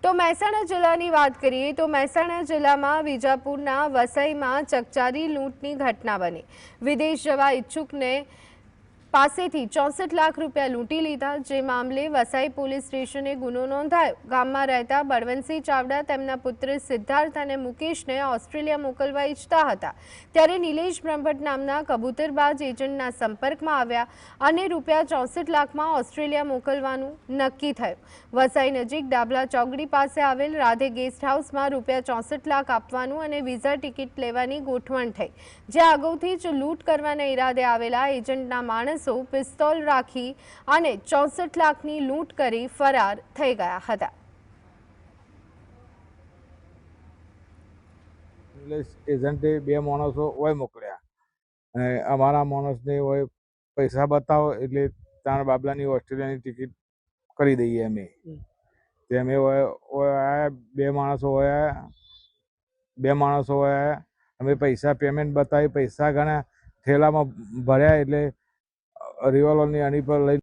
તો મહેસાણા જિલ્લાની વાત કરીએ તો મહેસાણા જિલ્લામાં વિજાપુરના વસઈમાં ચકચારી લૂંટની ઘટના બની। વિદેશ જવા ઈચ્છુકને પાસેથી 64 લાખ રૂપિયા લૂંટી લીધા, જે મામલે વસઈ પોલીસ સ્ટેશને ગુનો નોંધાયો। ગામમાં રહેતા બળવંતસિંહ ચાવડા તેમના પુત્ર સિદ્ધાર્થ અને મુકેશને ઓસ્ટ્રેલિયા મોકલવા ઈચ્છતા હતા, ત્યારે નિલેશ બ્રહ્મભટ્ટ નામના કબૂતરબાજ એજન્ટના સંપર્કમાં આવ્યા અને રૂપિયા 64 લાખમાં ઓસ્ટ્રેલિયા મોકલવાનું નક્કી થયું। વસઈ નજીક ડાબલા ચોકડી પાસે આવેલ રાધે ગેસ્ટ હાઉસમાં રૂપિયા 64 લાખ આપવાનું અને વિઝા ટિકિટ લેવાની ગોઠવણ થઈ, જે અગાઉથી જ લૂંટ કરવાના ઈરાદે આવેલા એજન્ટના માણસ પિસ્તોલ રાખી અને 64 લાખની લૂંટ કરી ફરાર થઈ ગયા હતા। એજન્ટે બે માણસો હોય મોકલ્યા અને અમારા માણસને હોય પૈસા બતાવો એટલે તારા બાબલાની ઓસ્ટ્રેલિયાની ટિકિટ કરી દઈએ અમે। અમે હોય બે માણસો હોય અમે પૈસા પેમેન્ટ બતાવી, પૈસા ગણ્યા, થેલામાં ભર્યા એટલે રિવોલ્વરની આની પર લઈ